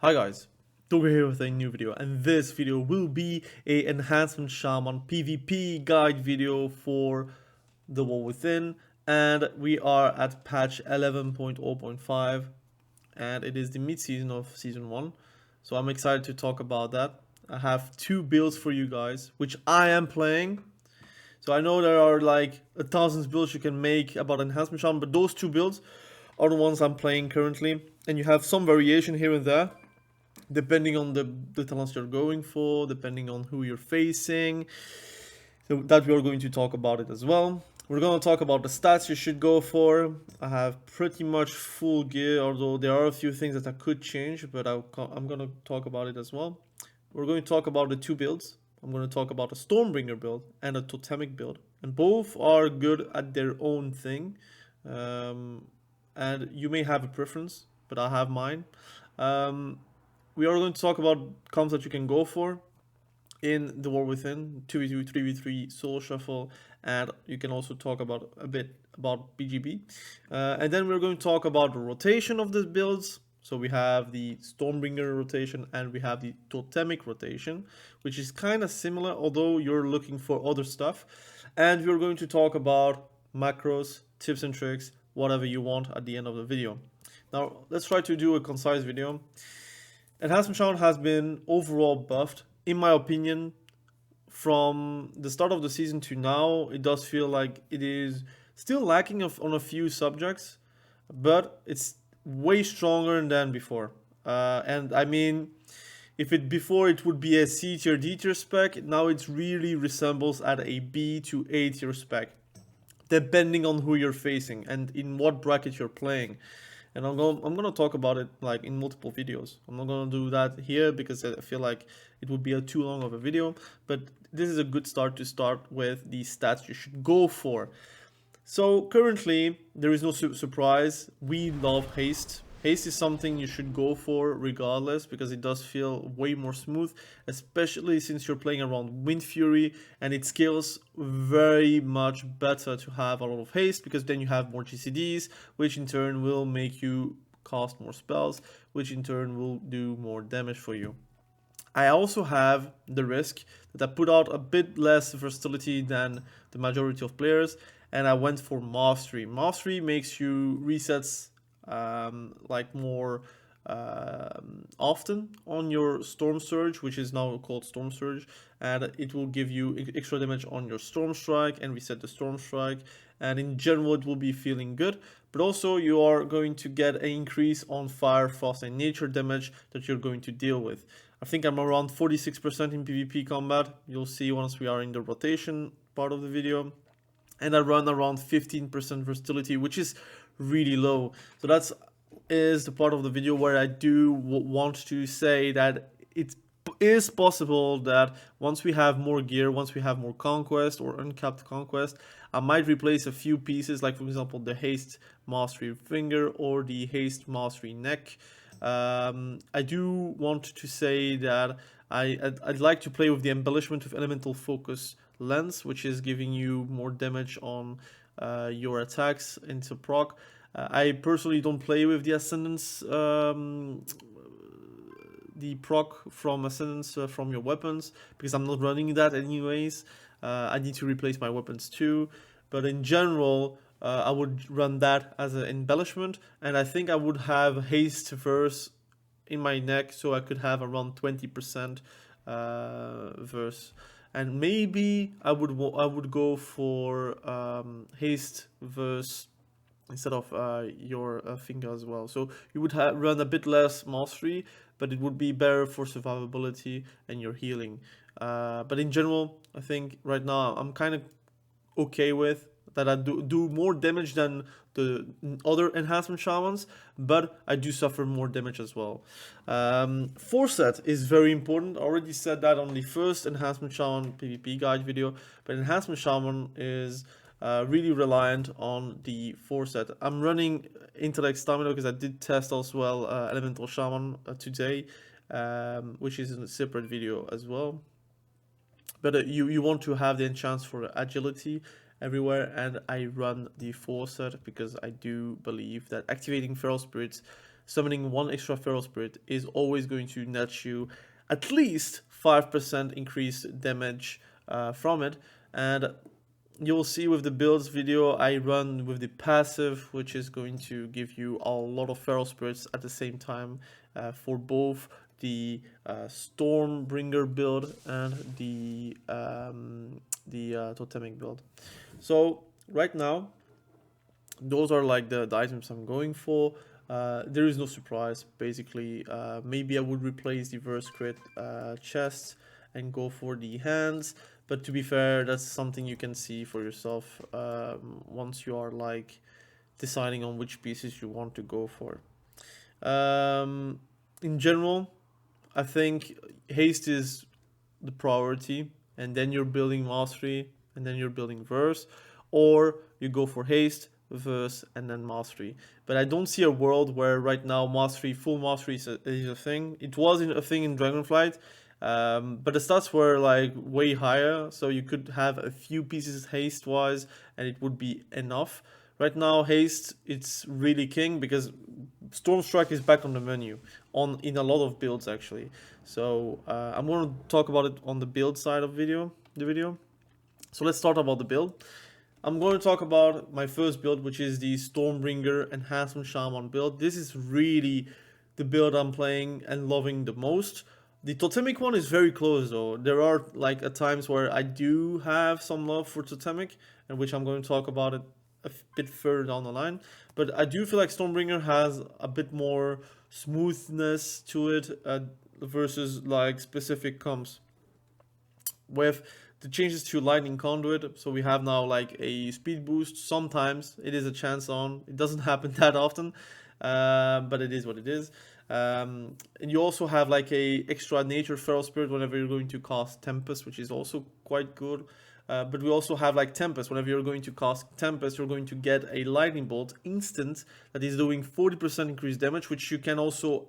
Hi guys, Toga here with a new video, and this video will be a Enhancement Shaman PvP guide video for the War Within, and we are at patch 11.0.5, and it is the mid-season of Season 1, so I'm excited to talk about that. I have two builds for you guys, which I am playing. So I know there are like 1,000 builds you can make about Enhancement Shaman, but those two builds are the ones I'm playing currently, and you have some variation here and there depending on the talents you're going for, depending on who you're facing. So that we are going to talk about it as well. We're going to talk about the stats you should go for. I have pretty much full gear, although there are a few things that I could change, but I'm going to talk about it as well. We're going to talk about the two builds. I'm going to talk about a Stormbringer build and a Totemic build, and both are good at their own thing. And you may have a preference, but I have mine. We are going to talk about comps that you can go for in the War Within, 2v2, 3v3, solo shuffle, and you can also talk about a bit about BGB. And then we're going to talk about the rotation of the builds. So we have the Stormbringer rotation and we have the Totemic rotation, which is kind of similar, although you're looking for other stuff. And we're going to talk about macros, tips and tricks, whatever you want at the end of the video. Now, let's try to do a concise video. Enhancement Shaman has been overall buffed, in my opinion. From the start of the season to now, it does feel like it is still lacking on a few subjects, but it's way stronger than before. And I mean, if it before it would be a C tier, D tier spec, now it really resembles at a B to A tier spec, depending on who you're facing and in what bracket you're playing. And I'm gonna talk about it like in multiple videos. I'm not gonna do that here because I feel like it would be too long of a video. But this is a good start to start with the stats you should go for. So currently there is no surprise. We love haste. Haste is something you should go for regardless because it does feel way more smooth, especially since you're playing around Wind Fury, and it scales very much better to have a lot of haste because then you have more GCDs, which in turn will make you cast more spells, which in turn will do more damage for you. I also have the risk that I put out a bit less versatility than the majority of players, and I went for Mastery. Mastery makes you resets like more often on your Storm Surge, which is now called Storm Surge, and it will give you extra damage on your Storm Strike and reset the Storm Strike, and in general it will be feeling good, but also you are going to get an increase on Fire, Frost and Nature damage that you're going to deal with. I think I'm around 46% in PvP combat, you'll see once we are in the rotation part of the video, and I run around 15% versatility, which is really low. So that is the part of the video where I do want to say that it is possible that once we have more gear, once we have more conquest or uncapped conquest, I might replace a few pieces, like for example the haste mastery finger or the haste mastery neck. I do want to say that I'd like to play with the embellishment of elemental focus lens, which is giving you more damage on your attacks into proc. I personally don't play with the Ascendance, the proc from Ascendance from your weapons, because I'm not running that anyways. I need to replace my weapons too, but in general, I would run that as an embellishment, and I think I would have haste verse in my neck, so I could have around 20% verse. And maybe I would go for haste verse instead of your finger as well. So you would run a bit less mastery, but it would be better for survivability and your healing. But in general, I think right now I'm kind of okay with that. I do more damage than the other enhancement shamans, but I do suffer more damage as well. Forset is very important. I already said that on the first enhancement shaman PvP guide video, but enhancement shaman is really reliant on the forset. I'm running intellect stamina because I did test as well elemental shaman today, which is in a separate video as well. But you want to have the enchants for agility everywhere, and I run the forset because I do believe that activating feral spirits summoning 1 extra feral spirit is always going to net you at least 5% increased damage from it. And you'll see with the builds video I run with the passive, which is going to give you a lot of feral spirits at the same time for both the Stormbringer build and the Totemic build. So right now, those are like the items I'm going for. There is no surprise, basically. Maybe I would replace the verse crit chest and go for the hands, but to be fair, that's something you can see for yourself once you are like deciding on which pieces you want to go for. In general, I think haste is the priority, and then you're building mastery, and then you're building verse, or you go for haste, verse, and then mastery. But I don't see a world where right now mastery, full mastery is a thing. It was a thing in Dragonflight, but the stats were like way higher, so you could have a few pieces haste wise and it would be enough. Right now haste, it's really king because Stormstrike is back on the menu in a lot of builds actually. So I'm going to talk about it on the build side of the video. So let's start about the build. I'm going to talk about my first build, which is the Stormbringer Enhancement Shaman build. This is really the build I'm playing and loving the most. The Totemic one is very close though. There are like at times where I do have some love for Totemic, and which I'm going to talk about it a bit further down the line. But I do feel like Stormbringer has a bit more smoothness to it versus like specific comps. With the changes to Lightning Conduit, so we have now like a speed boost. Sometimes it is a chance on. It doesn't happen that often, but it is what it is. And you also have like a extra nature feral spirit whenever you're going to cast Tempest, which is also quite good. But we also have like Tempest. Whenever you're going to cast Tempest, you're going to get a lightning bolt instant that is doing 40% increased damage, which you can also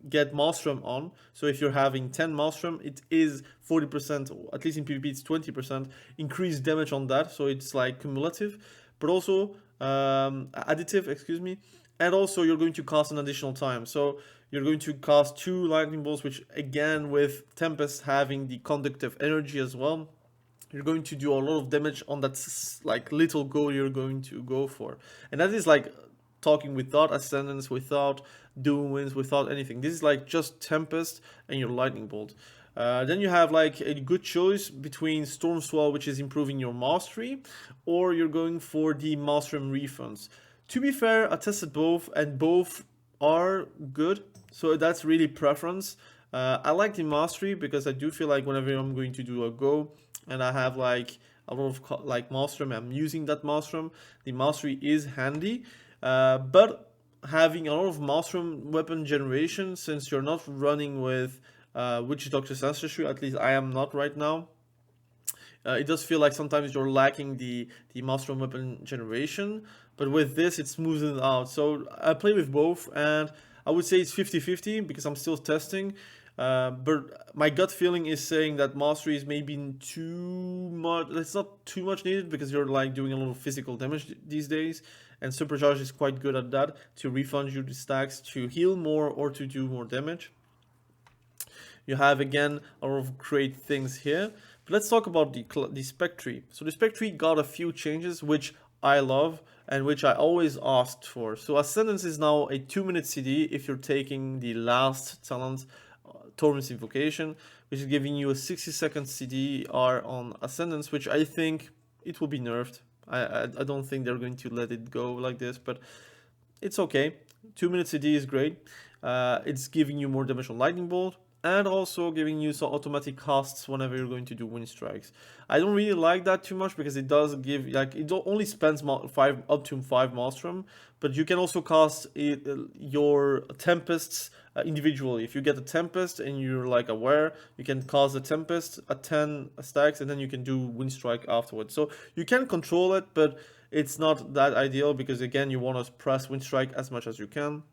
get Maelstrom on. So if you're having 10 Maelstrom, it is 40%, at least in PvP it's 20% increased damage on that. So it's like cumulative, but also additive, excuse me. And also you're going to cast an additional time. So you're going to cast 2 lightning bolts, which again with Tempest having the conductive energy as well, you're going to do a lot of damage on that like little goal you're going to go for. And that is like talking without Ascendance, without Doom Winds, without anything. This is like just Tempest and your Lightning Bolt. Then you have like a good choice between Storm Swell, which is improving your mastery, or you're going for the Maelstrom refunds. To be fair, I tested both and both are good, so that's really preference. I like the mastery because I do feel like whenever I'm going to do a go and I have like a lot of like Maelstrom, I'm using that Maelstrom, the mastery is handy. But having a lot of Maelstrom weapon generation, since you're not running with Witch Doctor's Ancestry, at least I am not right now, it does feel like sometimes you're lacking the Maelstrom weapon generation. But with this, it smooths it out. So I play with both, and I would say it's 50-50 because I'm still testing. But my gut feeling is saying that mastery is maybe too much. It's not too much needed because you're like doing a lot of physical damage these days, and supercharge is quite good at that to refund you the stacks to heal more or to do more damage. You have again a lot of great things here. But let's talk about the spec tree. So the spec tree got a few changes which I love and which I always asked for. So Ascendance is now a 2-minute CD if you're taking the last talent, Torrent's Invocation, which is giving you a 60-second CDR on Ascendance, which I think it will be nerfed. I don't think they're going to let it go like this, but it's okay. 2-minute CD is great. It's giving you more damage on Lightning Bolt, and also giving you some automatic casts whenever you're going to do wind strikes. I don't really like that too much because it does give, like, it only spends up to 5 Maelstrom, but you can also cast your Tempests individually. If you get a Tempest and you're like aware, you can cast a Tempest at 10 stacks and then you can do wind strike afterwards. So you can control it, but it's not that ideal because again you want to press wind strike as much as you can.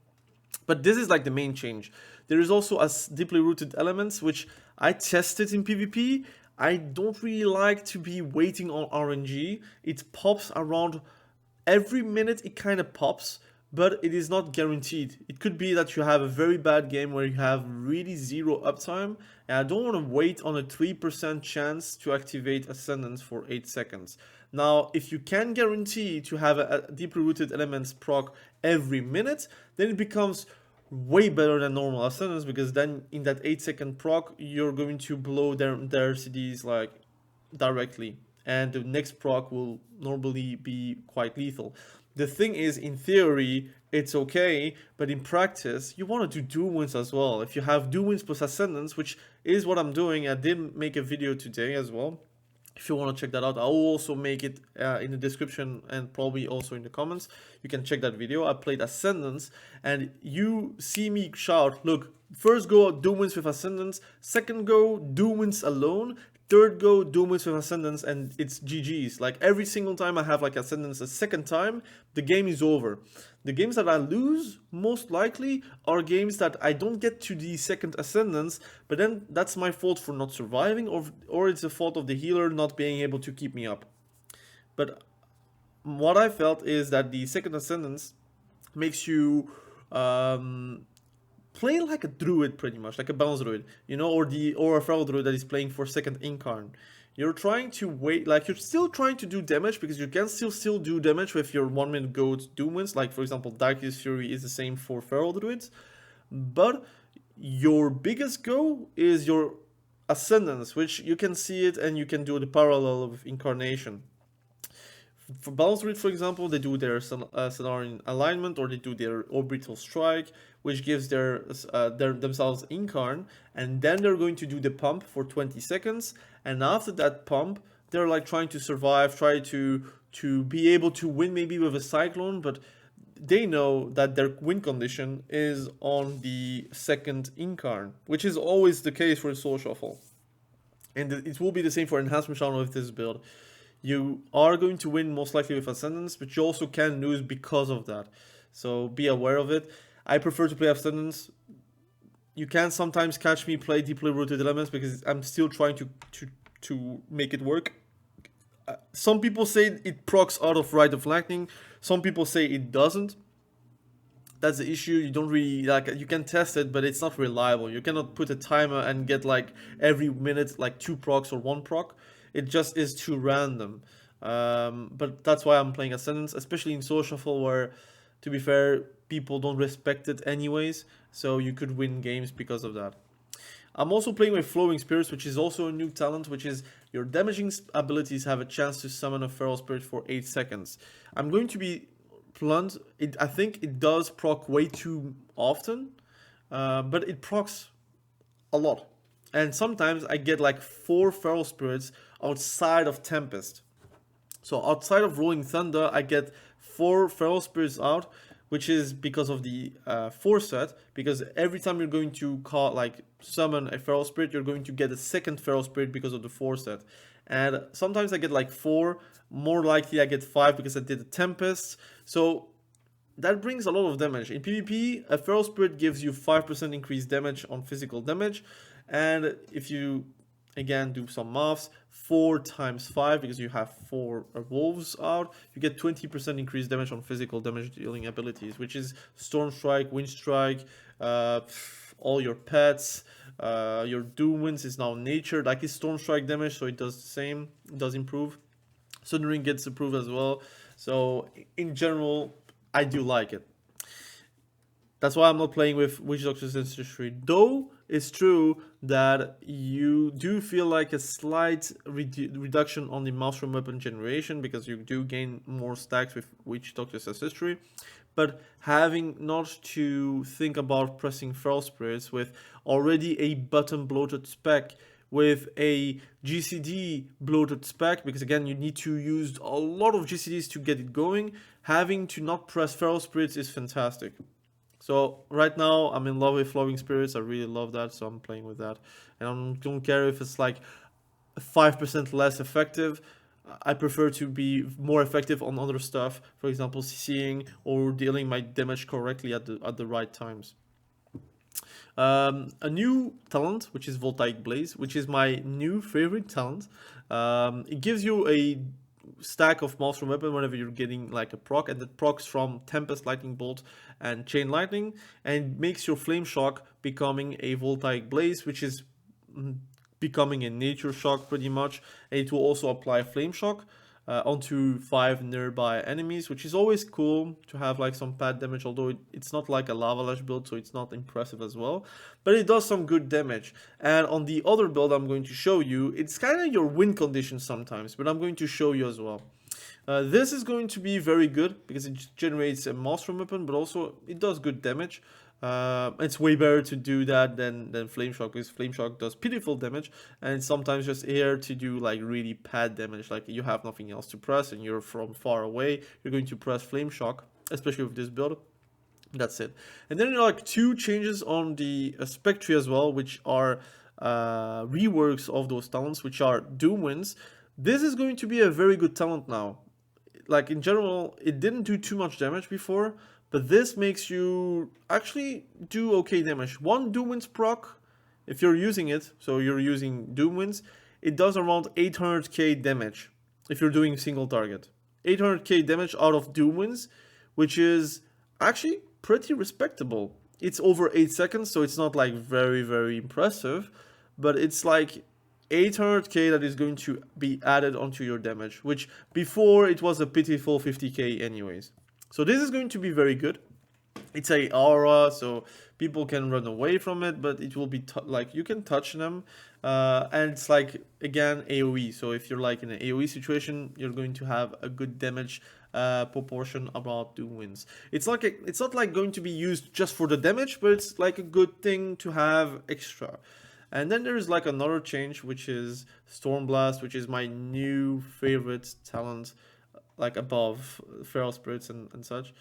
But this is like the main change. There is also as deeply rooted elements, which I tested in PvP. I don't really like to be waiting on RNG. It pops around every minute, it kind of pops. but it is not guaranteed. It could be that you have a very bad game where you have really zero uptime, and I don't want to wait on a 3% chance to activate Ascendance for 8 seconds. Now, if you can guarantee to have a deeply rooted elements proc every minute, then it becomes way better than normal Ascendance, because then in that 8-second proc, you're going to blow their CDs like directly, and the next proc will normally be quite lethal. The thing is, in theory, it's okay, but in practice, you want to do Doom Winds as well. If you have Doom Winds plus Ascendance, which is what I'm doing, I did make a video today as well. If you want to check that out, I will also make it in the description and probably also in the comments. You can check that video. I played Ascendance, and you see me shout, look, first go Doom Winds with Ascendance, second go Doom Winds alone, third go Doom Winds with Ascendance, and it's GG's. Like every single time I have like Ascendance a second time, the game is over. The games that I lose, most likely, are games that I don't get to the second Ascendance, but then that's my fault for not surviving, or it's the fault of the healer not being able to keep me up. But what I felt is that the second Ascendance makes you play like a druid, pretty much like a bounce druid, you know, or a feral druid that is playing for second incarn. You're trying to wait, like you're still trying to do damage, because you can still do damage with your 1-minute goat Doom Winds. Like for example, Darkest Fury is the same for feral druids, but your biggest go is your Ascendance, which you can see it, and you can do the parallel of Incarnation. For Balance Druid, for example, they do their Stellarian alignment, or they do their orbital strike, which gives themselves incarn, and then they're going to do the pump for 20 seconds, and after that pump, they're like trying to survive, try to be able to win maybe with a cyclone, but they know that their win condition is on the second incarn, which is always the case for Soul Shuffle. And it will be the same for Enhancement Shaman with this build. You are going to win most likely with Ascendance, but you also can lose because of that. So be aware of it. I prefer to play Ascendance. You can sometimes catch me play deeply rooted elements, because I'm still trying to make it work. Some people say it procs out of Rite of Lightning. Some people say it doesn't. That's the issue. You don't really, like, you can test it, but it's not reliable. You cannot put a timer and get like every minute like 2 procs or 1 proc. It just is too random. But that's why I'm playing Ascendance, especially in Soul Shuffle, where, to be fair, people don't respect it anyways, so you could win games because of that. I'm also playing with Flowing Spirits, which is also a new talent, which is your damaging abilities have a chance to summon a feral spirit for 8 seconds. I'm going to be blunt, I think it does proc way too often, but it procs a lot. And sometimes I get like 4 feral spirits outside of Tempest. So outside of Rolling Thunder, I get 4 feral spirits out, which is because of the 4 set. Because every time you're going to call, like, summon a feral spirit, you're going to get a second feral spirit because of the 4 set. And sometimes I get like 4. More likely I get 5 because I did a Tempest. So that brings a lot of damage. In PvP, a feral spirit gives you 5% increased damage on physical damage. And if you, again, do some maths, 4 times 5, because you have 4 wolves out, you get 20% increased damage on physical damage dealing abilities, which is Storm Strike, Wind Strike, all your pets, your Doom Winds is now nature, like it's Storm Strike damage, so it does the same, it does improve. Sudden Ring gets improved as well, so in general, I do like it. That's why I'm not playing with Witch Doctor's Ancestry. Though it's true that you do feel like a slight reduction on the mushroom weapon generation, because you do gain more stacks with Witch Doctor's Ancestry. But having not to think about pressing feral spirits with already a button bloated spec, with a GCD bloated spec, because again you need to use a lot of GCDs to get it going, having to not press feral spirits is fantastic. So right now I'm in love with Flowing Spirits. I really love that, so I'm playing with that. And I don't care if it's like 5% less effective. I prefer to be more effective on other stuff, for example CCing or dealing my damage correctly at the right times. A new talent, which is Voltaic Blaze, which is my new favorite talent. It gives you a stack of Maelstrom Weapon whenever you're getting like a proc, and that procs from Tempest, Lightning Bolt, and Chain Lightning, and makes your Flame Shock becoming a Voltaic Blaze, which is becoming a Nature Shock pretty much. And it will also apply Flame Shock onto 5 nearby enemies, which is always cool to have like some pad damage, although it's not like a Lava Lash build, so it's not impressive as well, but it does some good damage. And on the other build I'm going to show you, it's kind of your win condition sometimes, but I'm going to show you as well. This is going to be very good because it generates a Maelstrom Weapon, but also it does good damage. It's way better to do that than Flame Shock, because Flame Shock does pitiful damage, and it's sometimes just here to do like really pad damage, like you have nothing else to press and you're from far away, you're going to press Flame Shock, especially with this build. That's it. And then there are like 2 changes on the SPEC tree as well, which are reworks of those talents, which are Doom Winds. This is going to be a very good talent now. Like in general, it didn't do too much damage before, but this makes you actually do okay damage. 1 Doom Winds proc, if you're using it, so you're using Doom Winds, it does around 800k damage if you're doing single target. 800k damage out of Doom Winds, which is actually pretty respectable. It's over 8 seconds, so it's not like very impressive, but it's like 800k that is going to be added onto your damage, which before it was a pitiful 50k anyways. So this is going to be very good. It's a aura, so people can run away from it, but it will be like you can touch them, and it's like again AoE. So if you're like in an AoE situation, you're going to have a good damage proportion about Doom Winds. It's not like going to be used just for the damage, but it's like a good thing to have extra. And then there is like another change, which is Stormblast, which is my new favorite talent, like above Feral Spirits and such.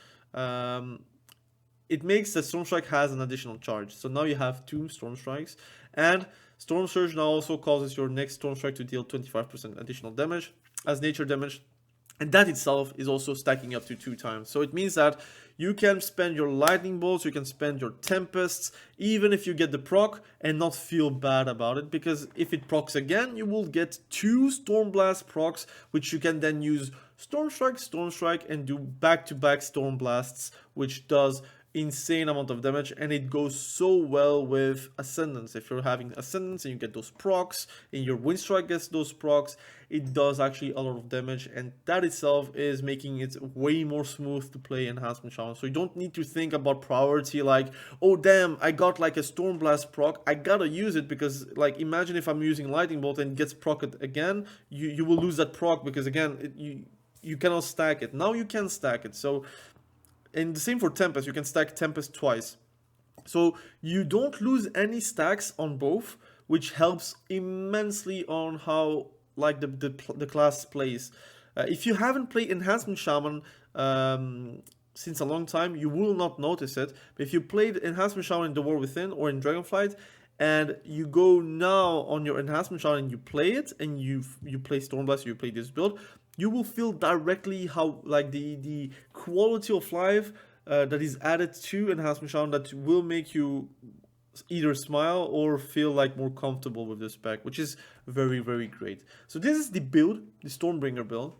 It makes that Storm Strike has an additional charge. So now you have 2 Storm Strikes, and Storm Surge now also causes your next Storm Strike to deal 25% additional damage as nature damage. And that itself is also stacking up to 2 times. So it means that you can spend your lightning bolts, you can spend your tempests, even if you get the proc, and not feel bad about it. Because if it procs again, you will get 2 Stormblast procs, which you can then use Storm Strike, and do back-to-back Stormblasts, which does insane amount of damage, and it goes so well with Ascendance. If you're having Ascendance and you get those procs, and your Wind Strike gets those procs, it does actually a lot of damage, and that itself is making it way more smooth to play Enhancement Shaman. So you don't need to think about priority like, oh damn, I got like a Stormblast proc, I gotta use it, because like imagine if I'm using Lightning Bolt and it gets procced again, you will lose that proc, because again you cannot stack it. Now you can stack it. So, and the same for Tempest, you can stack Tempest twice. So you don't lose any stacks on both, which helps immensely on how like the class plays. If you haven't played Enhancement Shaman since a long time, you will not notice it. But if you played Enhancement Shaman in The War Within or in Dragonflight, and you go now on your Enhancement Shaman and you play it, and you play Stormblast, you play this build, you will feel directly how like the quality of life that is added to Enhancement Shaman that will make you either smile or feel like more comfortable with this spec, which is very great. So this is the build, the Stormbringer build.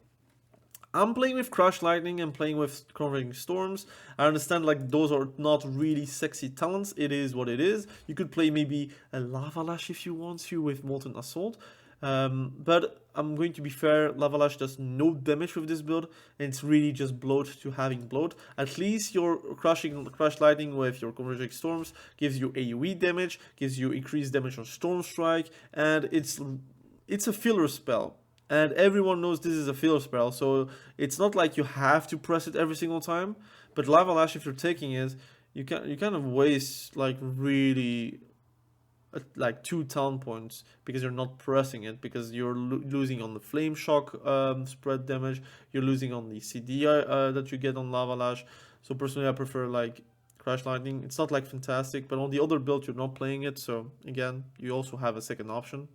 I'm playing with Crush Lightning and playing with Conjuring Storms. I understand like those are not really sexy talents. It is what it is. You could play maybe a Lava Lash if you want to with Molten Assault. But I'm going to be fair, Lava Lash does no damage with this build, and it's really just bloat to having bloat. At least your Crush Lightning with your Converging Storms gives you AoE damage, gives you increased damage on Storm Strike, and it's a filler spell. And everyone knows this is a filler spell, so it's not like you have to press it every single time. But Lava Lash, if you're taking it, you kind of waste like really like 2 talent points because you're not pressing it, because you're losing on the Flame Shock spread damage, you're losing on the CD that you get on Lava Lash. So personally I prefer like Crash Lightning. It's not like fantastic, but on the other build you're not playing it, so again you also have a second option.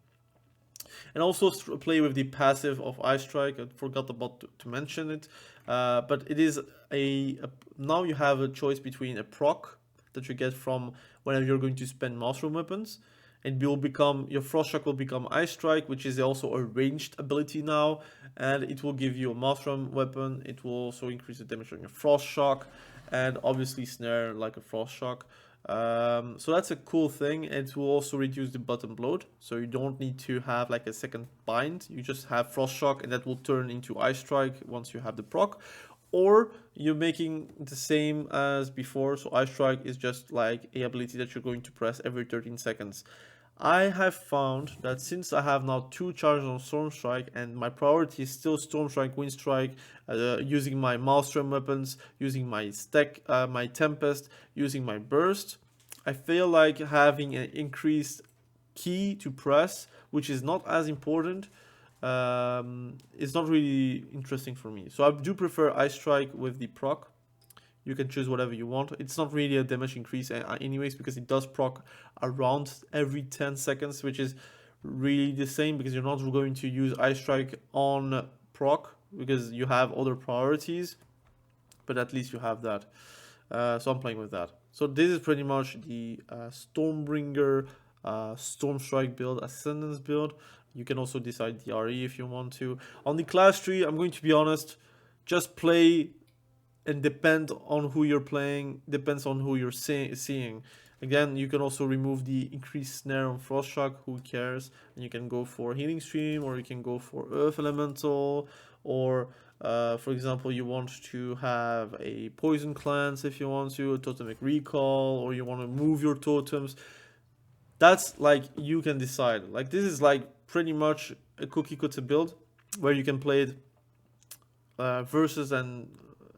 And also play with the passive of Ice Strike. I forgot about to mention it, but it is now you have a choice between a proc that you get from whenever you're going to spend Maelstrom weapons, and will become, your frost shock will become ice strike, which is also a ranged ability now, and it will give you a maelstrom weapon. It will also increase the damage on your frost shock, and obviously snare like a frost shock. So that's a cool thing. It will also reduce the bottom load, so you don't need to have like a second bind. You just have frost shock, and that will turn into ice strike once you have the proc. Or you're making the same as before, so ice strike is just like a ability that you're going to press every 13 seconds. I have found that since I have now 2 charges on Storm Strike, and my priority is still Storm Strike, Wind Strike, using my Maelstrom weapons, using my stack, my Tempest, using my Burst, I feel like having an increased key to press, which is not as important, is not really interesting for me. So I do prefer Ice Strike with the proc. You can choose whatever you want. It's not really a damage increase anyways, because it does proc around every 10 seconds, which is really the same, because you're not going to use Ice Strike on proc because you have other priorities, but at least you have that. So I'm playing with that. So this is pretty much the Stormbringer Storm Strike build, Ascendance build. You can also decide the RE if you want to. On the class tree, I'm going to be honest, just play and depend on who you're playing, depends on who you're seeing. Again, you can also remove the increased snare on Frost Shock, who cares? And you can go for Healing Stream, or you can go for Earth Elemental, or for example, you want to have a Poison Cleanse if you want to, a Totemic Recall, or you want to move your totems. That's like, you can decide. Like, this is like pretty much a cookie cutter build, where you can play it versus and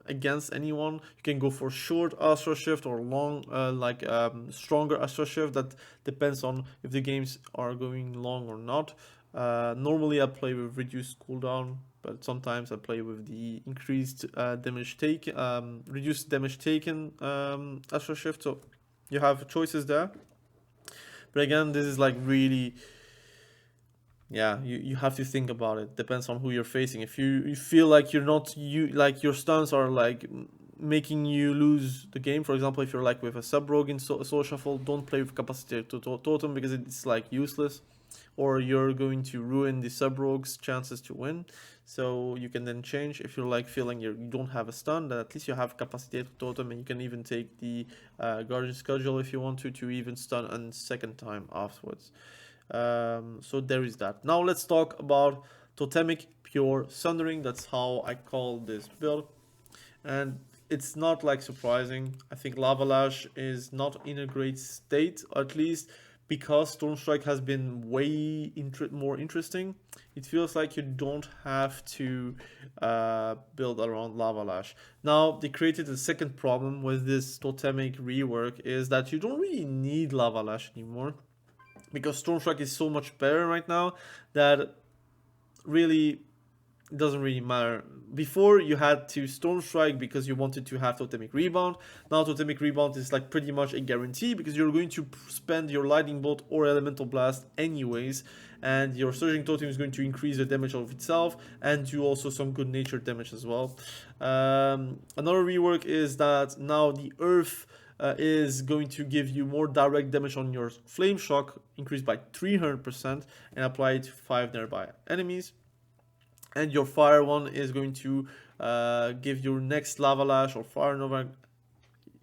against anyone. You can go for short Astral Shift or long, stronger Astral Shift. That depends on if the games are going long or not. Normally I play with reduced cooldown, but sometimes I play with the increased damage take, reduced damage taken Astral Shift. So you have choices there. But again, this is like really, yeah, you have to think about it. Depends on who you're facing. If you feel like you're not, like your stuns are like making you lose the game, for example, if you're like with a sub-rogue in Soul Shuffle, don't play with Capacitated Totem, because it's like useless, or you're going to ruin the sub-rogue's chances to win. So you can then change. If you're like feeling you don't have a stun, then at least you have Capacitated Totem, and you can even take the Guardian Schedule if you want to even stun a second time afterwards. So there is that. Now let's talk about Totemic Pure Sundering. That's how I call this build, and it's not like surprising. I think Lava Lash is not in a great state, at least because Storm Strike has been way more interesting. It feels like you don't have to build around Lava Lash. Now, they created a second problem with this Totemic rework, is that you don't really need Lava Lash anymore, because Storm Strike is so much better right now that really it doesn't really matter. Before, you had to Storm Strike because you wanted to have Totemic Rebound. Now Totemic Rebound is like pretty much a guarantee, because you're going to spend your Lightning Bolt or Elemental Blast anyways, and your Surging Totem is going to increase the damage of itself and do also some good natured damage as well. Another rework is that now the Earth is going to give you more direct damage on your Flame Shock, increased by 300%, and apply it to 5 nearby enemies. And your Fire one is going to give your next Lava Lash or Fire Nova,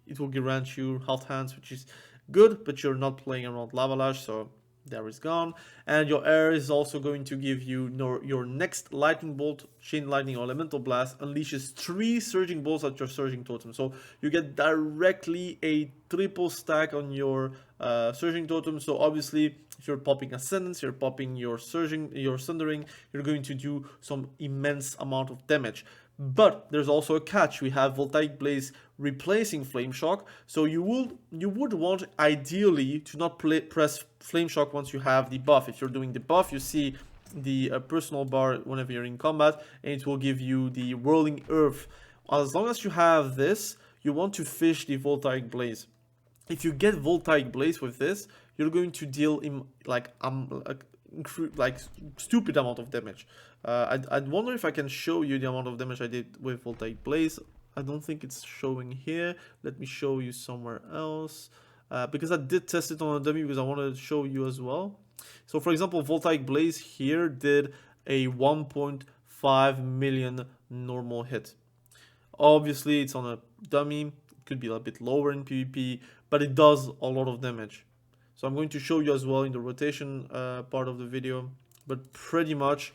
it will grant you Health Hands, which is good, but you're not playing around Lava Lash, so there is gone. And your Air is also going to give you your next Lightning Bolt, Chain Lightning or Elemental Blast, unleashes 3 Surging Bolts at your Surging Totem. So you get directly a triple stack on your Surging Totem. So obviously, if you're popping Ascendance, you're popping your Sundering, you're going to do some immense amount of damage. But there's also a catch. We have Voltaic Blaze replacing Flame Shock, so you would want ideally to not press Flame Shock once you have the buff. If you're doing the buff, you see the personal bar whenever you're in combat, and it will give you the Whirling Earth. As long as you have this, you want to fish the Voltaic Blaze. If you get Voltaic Blaze with this, you're going to deal in like stupid amount of damage. I wonder if I can show you the amount of damage I did with Voltaic Blaze. I don't think it's showing here. Let me show you somewhere else. because I did test it on a dummy because I wanted to show you as well. So for example, Wotlk Blaze here did a 1.5 million normal hit. Obviously, it's on a dummy. It could be a bit lower in PvP, but it does a lot of damage. So I'm going to show you as well in the rotation part of the video. But pretty much,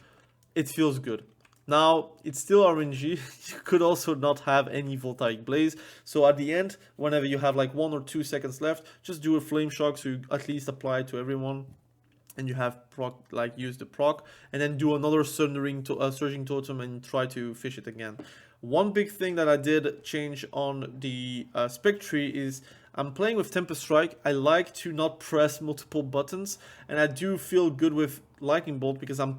it feels good. Now, it's still RNG. You could also not have any Wotlk Blaze. So at the end, whenever you have like 1 or 2 seconds left, just do a Flame Shock so you at least apply it to everyone. And you have proc, like use the proc, and then do another surging totem and try to fish it again. One big thing that I did change on the SPEC tree is I'm playing with Tempest Strike. I like to not press multiple buttons, and I do feel good with Lightning Bolt because I'm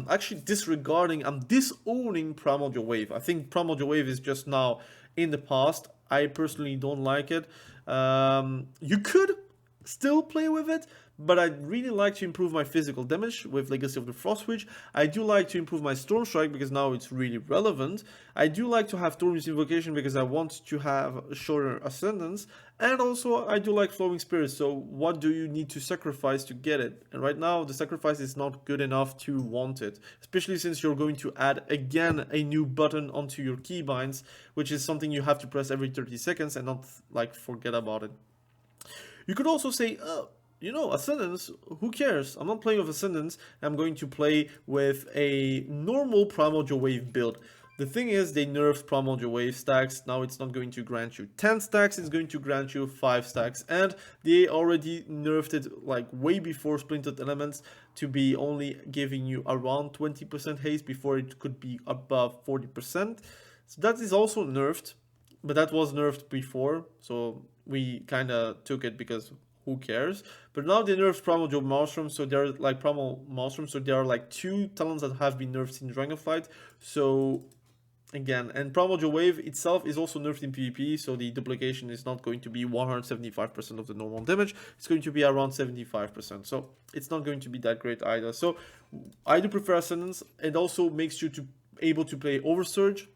actually I'm disowning Primordial Wave. I think Primordial Wave is just now in the past. I personally don't like it. You could still play with it, but I'd really like to improve my physical damage with Legacy of the Frost Witch. I do like to improve my Storm Strike because now it's really relevant. I do like to have Storm's Invocation because I want to have shorter Ascendance. And also I do like Flowing Spirits, so what do you need to sacrifice to get it? And right now the sacrifice is not good enough to want it, especially since you're going to add again a new button onto your keybinds, which is something you have to press every 30 seconds and not like forget about it. You could also say, you know, Ascendance, who cares? I'm not playing with Ascendance, I'm going to play with a normal Primordial Wave build. The thing is, they nerfed Primordial Wave stacks. Now it's not going to grant you 10 stacks, it's going to grant you 5 stacks. And they already nerfed it like way before Splintered Elements to be only giving you around 20% haste before it could be above 40%. So that is also nerfed, but that was nerfed before, so we kind of took it because who cares. But now they nerfed Primordial Maelstrom, so they're like Primal Maelstrom, so there are like 2 talents that have been nerfed in Dragonflight. So again, and Primordial Wave itself is also nerfed in PvP, so the duplication is not going to be 175% of the normal damage, it's going to be around 75%, so it's not going to be that great either. So I do prefer Ascendance. It also makes you able to play Oversurge,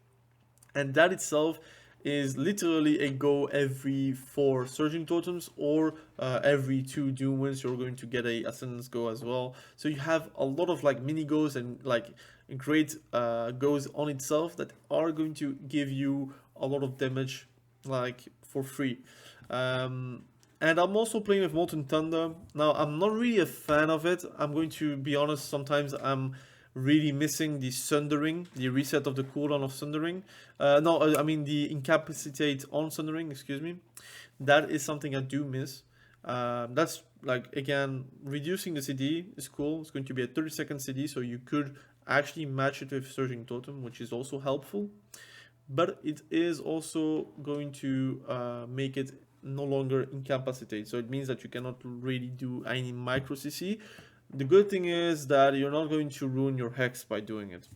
and that itself is literally a go every 4 Surging Totems, or every 2 Doom Winds you're going to get a Ascendance go as well. So you have a lot of like mini goes and like great goes on itself that are going to give you a lot of damage like for free. And I'm also playing with Molten Thunder. Now I'm not really a fan of it, I'm going to be honest. Sometimes I'm really missing the Sundering, the reset of the cooldown of Sundering. I mean the incapacitate on Sundering, excuse me. That is something I do miss. That's like, again, reducing the CD is cool. It's going to be a 30-second CD, so you could actually match it with Surging Totem, which is also helpful. But it is also going to make it no longer incapacitate, so it means that you cannot really do any micro CC. The good thing is that you're not going to ruin your hex by doing it.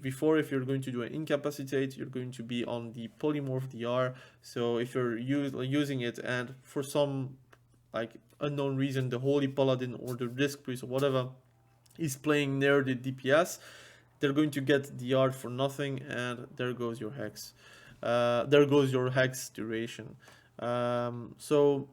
Before, if you're going to do an incapacitate, you're going to be on the polymorph DR. So if you're using it and for some like unknown reason the Holy Paladin or the Risk Priest or whatever is playing near the DPS, they're going to get DR for nothing, and there goes your hex. There goes your hex duration. So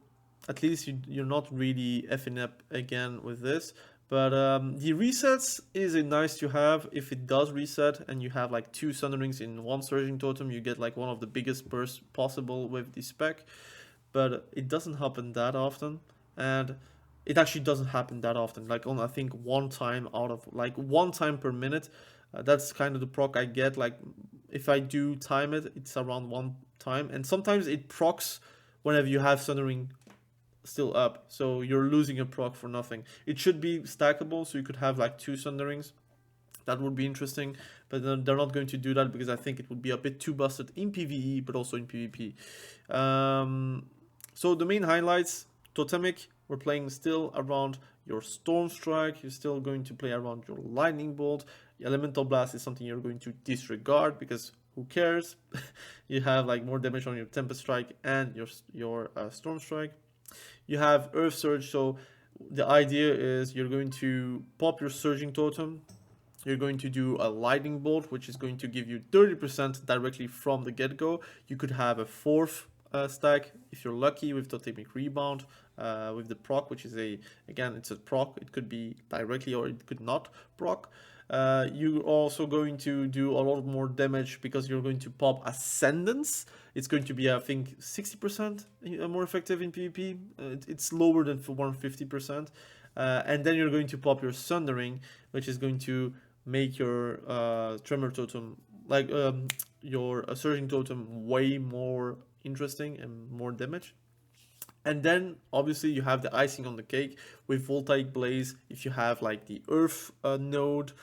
at least you're not really effing up again with this. But the resets is a nice to have. If it does reset and you have like 2 Sunderings in 1 Surging Totem, you get like one of the biggest bursts possible with the SPEC. But it doesn't happen that often, and it actually doesn't happen that often. Like on, I think, 1 time out of like 1 time per minute. That's kind of the proc I get. Like if I do time it, it's around 1 time, and sometimes it procs whenever you have Sundering still up, so you're losing a proc for nothing. It should be stackable, so you could have like 2 Sunderings. That would be interesting, but then they're not going to do that because I think it would be a bit too busted in PvE, but also in PvP. So the main highlights: Totemic, we're playing still around your Storm Strike, you're still going to play around your Lightning Bolt. Elemental Blast is something you're going to disregard because who cares? You have like more damage on your Tempest Strike and your Storm Strike. You have Earth Surge, so the idea is you're going to pop your Surging Totem, you're going to do a Lightning Bolt, which is going to give you 30% directly from the get-go. You could have a 4th stack. If you're lucky with Totemic Rebound, with the proc, which is again, it's a proc. It could be directly or it could not proc. You're also going to do a lot more damage because you're going to pop Ascendance. It's going to be, I think, 60% more effective in PvP. It's lower than for 150%. And then you're going to pop your Sundering, which is going to make your Tremor Totem, like your Surging Totem, way more interesting and more damage. And then obviously you have the icing on the cake with Voltaic Blaze. If you have like the Earth node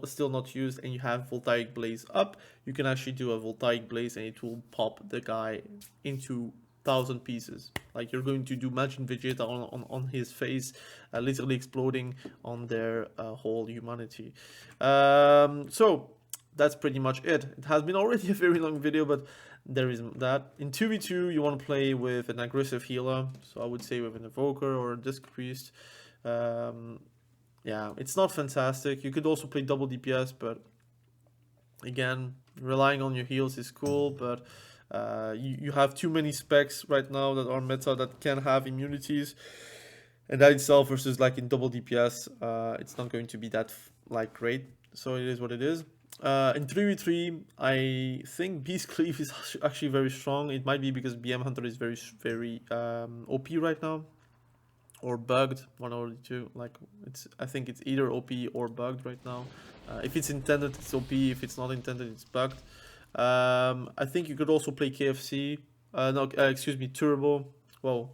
still not used and you have Voltaic Blaze up, you can actually do a Voltaic Blaze and it will pop the guy into 1,000 pieces. Like you're going to do Imagine Vegeta on his face, literally exploding on their whole humanity. So that's pretty much it. It has been already a very long video, but there is that. In 2v2, you want to play with an aggressive healer, so I would say with an evoker or a disc priest. Yeah, it's not fantastic. You could also play double DPS, but again, relying on your heals is cool, but you have too many specs right now that are meta that can have immunities, and that itself versus like in double DPS, it's not going to be that like great. So it is what it is. In 3v3, I think Beast Cleave is actually very strong. It might be because BM Hunter is very OP right now, or bugged, one or the two. Like I think it's either OP or bugged right now. If it's intended, it's OP. If it's not intended, it's bugged. I think you could also play KFC. Excuse me, Turbo. Well,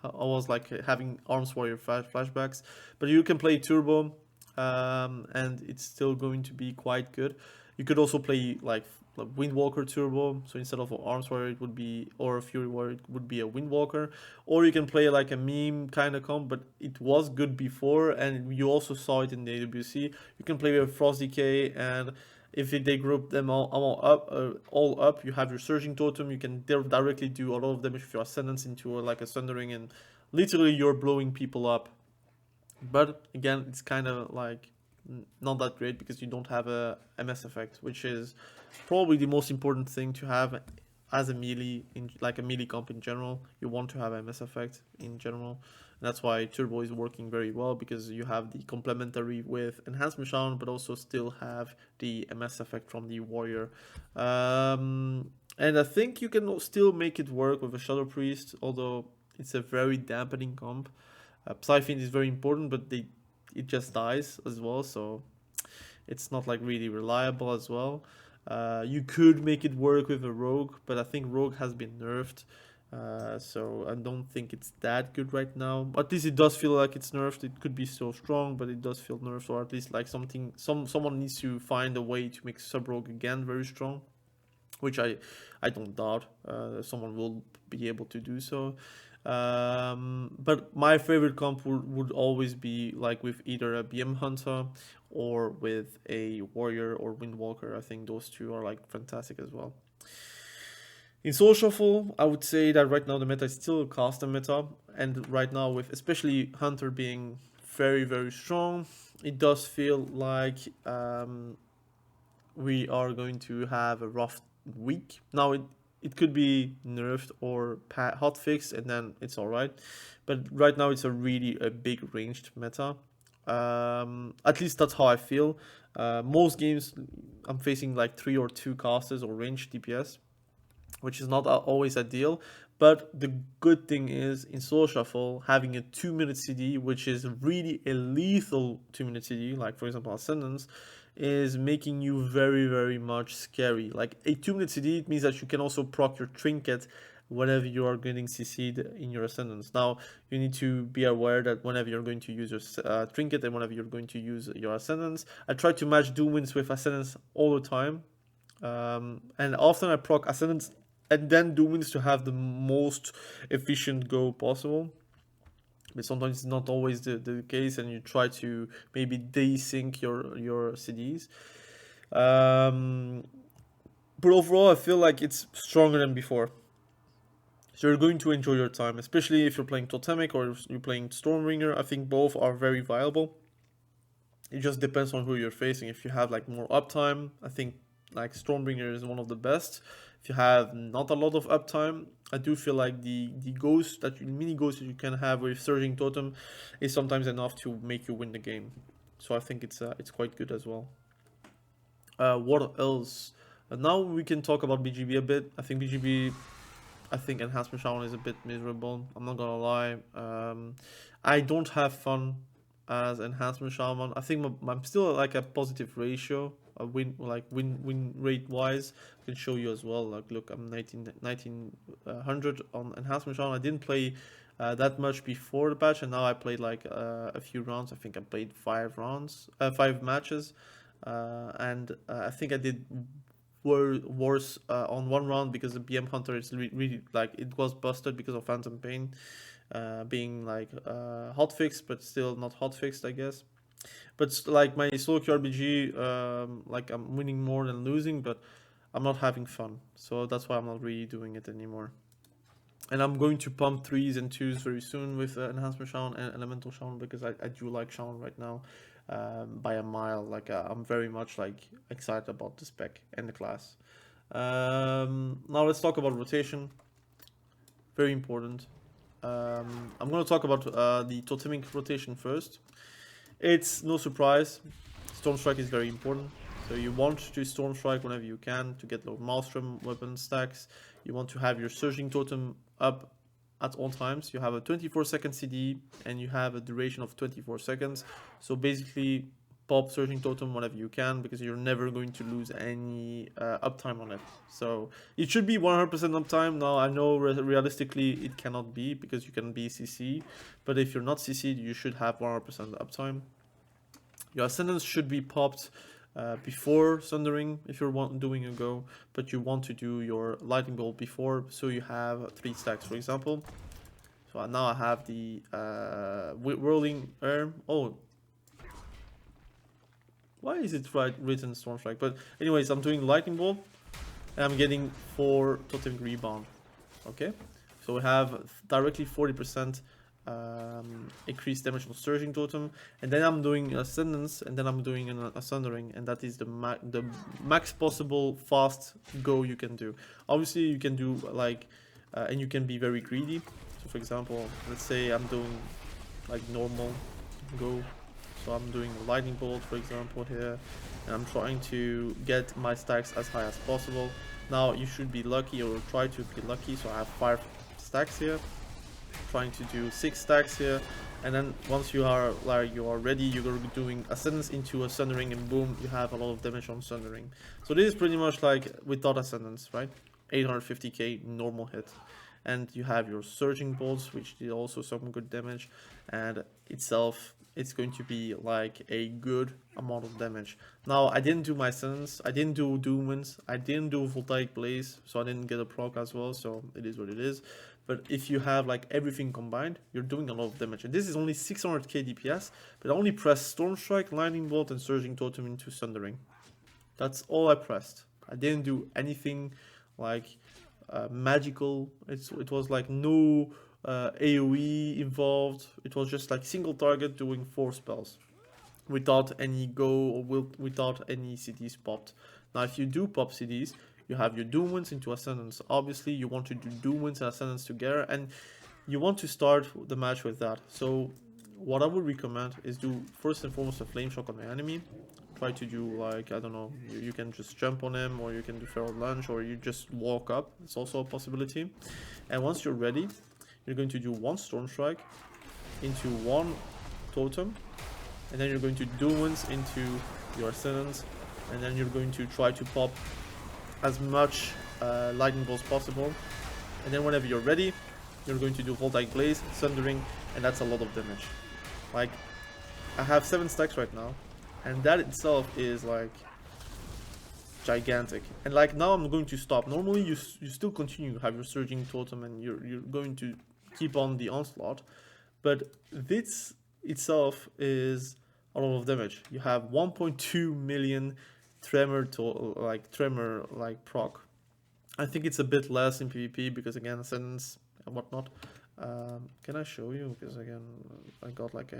I was like having Arms Warrior flashbacks, but you can play Turbo. And it's still going to be quite good. You could also play like Windwalker Turbo, so instead of an Arms Warrior it would be, or a Fury Warrior it would be a Windwalker, or you can play like a meme kind of comp, but it was good before and you also saw it in the AWC. You can play with Frost Decay, and if they group them all up, you have your Surging Totem. You can directly do a lot of damage with your Ascendance into like a Sundering, and literally you're blowing people up. But again, it's kind of like not that great because you don't have a MS effect, which is probably the most important thing to have as a melee, like a melee comp in general. You want to have a MS effect in general. And that's why Turbo is working very well, because you have the complementary with Enhancement Shaman, but also still have the MS effect from the warrior. And I think you can still make it work with a Shadow Priest, although it's a very dampening comp. Psyfiend is very important, but it just dies as well, so it's not like really reliable as well. You could make it work with a Rogue, but I think Rogue has been nerfed, so I don't think it's that good right now. At least it does feel like it's nerfed. It could be so strong, but it does feel nerfed, or at least like someone needs to find a way to make Sub-Rogue again very strong, which I don't doubt someone will be able to do so. But my favorite comp would always be like with either a BM Hunter or with a Warrior or Windwalker. I think those two are like fantastic as well. In Soul Shuffle, I would say that right now the meta is still a custom meta, and right now with especially Hunter being very strong, it does feel like we are going to have a rough week. Now it could be nerfed or hotfixed and then it's alright, but right now it's a really big ranged meta. At least that's how I feel. Most games I'm facing like 3 or 2 casters or ranged DPS, which is not always ideal. But the good thing is in Soul Shuffle, having a 2-minute CD, which is really a lethal 2-minute CD, like for example Ascendance, is making you very much scary. Like a 2-minute CD, it means that you can also proc your trinket whenever you are getting CC'd in your Ascendance. Now, you need to be aware that whenever you're going to use your trinket and whenever you're going to use your Ascendance, I try to match Doom Winds with Ascendance all the time. And often I proc Ascendance and then Doom Winds to have the most efficient go possible. But sometimes it's not always the case, and you try to maybe desync your CDs. But overall, I feel like it's stronger than before. So you're going to enjoy your time, especially if you're playing Totemic or if you're playing Stormbringer. I think both are very viable. It just depends on who you're facing. If you have like more uptime, I think like Stormbringer is one of the best. If you have not a lot of uptime, I do feel like the ghost mini ghost that you can have with Surging Totem is sometimes enough to make you win the game. So I think it's quite good as well. What else? Now we can talk about BGB a bit. I think Enhancement Shaman is a bit miserable. I'm not gonna lie. I don't have fun as Enhancement Shaman. I think I'm still like a positive ratio, a win rate wise. I can show you as well. Like, look, I'm 1900 on Enhancement Shaman. I didn't play that much before the patch, and now I played like a few rounds. I think I played 5 matches, and I think I did worse on one round because the BM Hunter is really like, it was busted because of Phantom Pain being like hotfixed, but still not hotfixed, I guess. But like my solo queue RBG, like I'm winning more than losing, but I'm not having fun, so that's why I'm not really doing it anymore. And I'm going to pump 3s and 2s very soon with Enhancement Shaman and Elemental Shaman, because I do like Shaman right now by a mile. Like I'm very much like excited about the spec and the class. Now let's talk about rotation. Very important. I'm going to talk about the Totemic rotation first. It's no surprise, Storm Strike is very important. So you want to Storm Strike whenever you can to get low Maelstrom weapon stacks. You want to have your Surging Totem up at all times. You have a 24-second CD and you have a duration of 24 seconds. So basically pop Surging Totem whenever you can, because you're never going to lose any uptime on it. So it should be 100% uptime. Now I know realistically it cannot be, because you can be CC, but if you're not CC'd, you should have 100% uptime. Your Ascendance should be popped before Sundering if you're doing a go, but you want to do your Lightning Bolt before, so you have 3 stacks, for example. So now I have the Whirling Air. Oh, why is it written Storm Strike? But anyways, I'm doing Lightning Bolt and I'm getting 4 Totemic Rebound. Okay, so we have directly 40% increased damage on Surging Totem, and then I'm doing Ascendance, and then I'm doing a Sundering, and that is the max possible fast go you can do. Obviously you can do like and you can be very greedy. So for example, let's say I'm doing like normal go, so I'm doing Lightning Bolt for example here, and I'm trying to get my stacks as high as possible. Now you should be lucky, or try to be lucky, so I have 5 stacks here, trying to do 6 stacks here, and then once you are ready, you're doing Ascendance into a Sundering, and boom, you have a lot of damage on Sundering. So this is pretty much like without Ascendance, right? 850k normal hit, and you have your Surging Bolts, which did also some good damage, and itself it's going to be like a good amount of damage. Now I didn't do my Ascendance, I didn't do Doomwinds, I didn't do Voltaic Blaze, so I didn't get a proc as well, so it is what it is. But if you have like everything combined, you're doing a lot of damage. And this is only 600k DPS, but I only pressed Storm Strike, Lightning Bolt, and Surging Totem into Sundering. That's all I pressed. I didn't do anything like magical. It was like no AoE involved. It was just like single target doing 4 spells without any go, or without any CDs popped. Now if you do pop CDs, you have your Doomwinds into Ascendance. Obviously you want to do Doomwinds and Ascendance together, and you want to start the match with that. So what I would recommend is do first and foremost a Flame Shock on the enemy. Try to do like, I don't know, you can just jump on him, or you can do Feral Lunge, or you just walk up. It's also a possibility. And once you're ready, you're going to do 1 Storm Strike into 1 Totem, and then you're going to Doomwinds into your Ascendance, and then you're going to try to pop as much Lightning Bolts possible, and then whenever you're ready, you're going to do Voltaic Blaze, Sundering, and that's a lot of damage. Like, I have 7 stacks right now, and that itself is like gigantic. And like now I'm going to stop. Normally you still continue to have your Surging Totem, and you're going to keep on the onslaught, but this itself is a lot of damage. You have 1.2 million tremor proc. I think it's a bit less in PvP because again Ascendance and whatnot. Can I show you? Because again I got like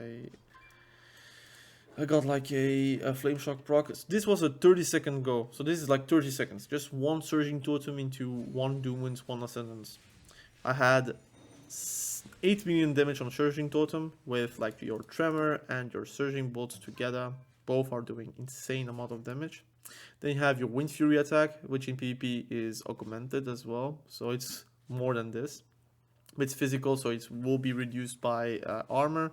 a Flame Shock proc. This was a 30-second go, so this is like 30 seconds. Just 1 Surging Totem into 1 Doomwinds, 1 Ascendance. I had 8 million damage on Surging Totem with like your Tremor and your Surging Bolt together. Both are doing insane amount of damage. Then you have your Wind Fury attack, which in PvP is augmented as well, so it's more than this. It's physical, so it will be reduced by armor.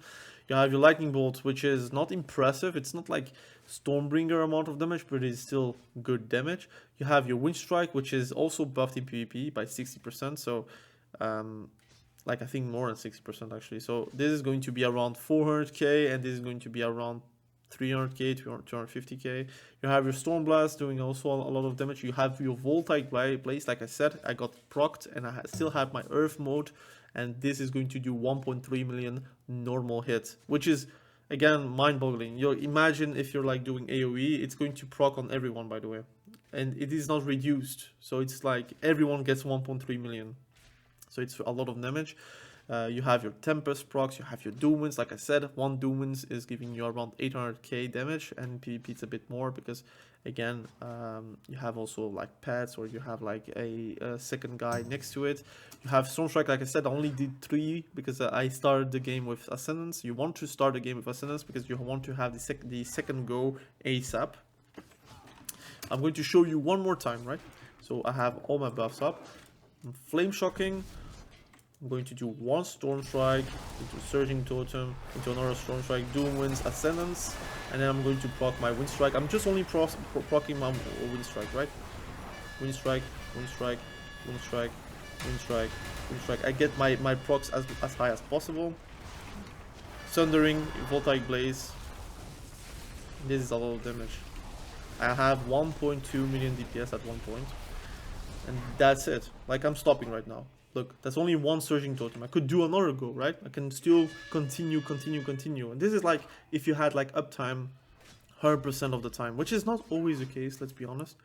You have your Lightning Bolt, which is not impressive. It's not like Stormbringer amount of damage, but it is still good damage. You have your Wind Strike, which is also buffed in PvP by 60%, so like I think more than 60% actually. So this is going to be around 400k, and this is going to be around 300k, 250k. You have your Storm Blast doing also a lot of damage. You have your Voltaic Blaze, like I said, I got procced, and I still have my Earth mode, and this is going to do 1.3 million normal hit, which is again mind-boggling. You imagine if you're like doing AoE, it's going to proc on everyone, by the way, and it is not reduced, so it's like everyone gets 1.3 million. So it's a lot of damage. You have your Tempest procs, you have your Doom Winds. Like I said, one Doom Winds is giving you around 800k damage, and PvP it's a bit more because, again, you have also like pets, or you have like a second guy next to it. You have Storm Strike, like I said, I only did 3 because I started the game with Ascendance. You want to start the game with Ascendance because you want to have the second go ASAP. I'm going to show you one more time, right? So I have all my buffs up. Flame Shocking. I'm going to do one Storm Strike into Surging Totem, into another Storm Strike, Doom Winds, Ascendance, and then I'm going to proc my Wind Strike. I'm just only proccing my Wind Strike, right? Wind Strike, Wind Strike, Wind Strike, Wind Strike, Wind Strike. I get my procs as high as possible. Sundering, Voltaic Blaze. This is a lot of damage. I have 1.2 million DPS at one point, and that's it. Like, I'm stopping right now. Look, that's only one Surging Totem. I could do another go, right? I can still continue. And this is like if you had like uptime 100% of the time, which is not always the case, let's be honest.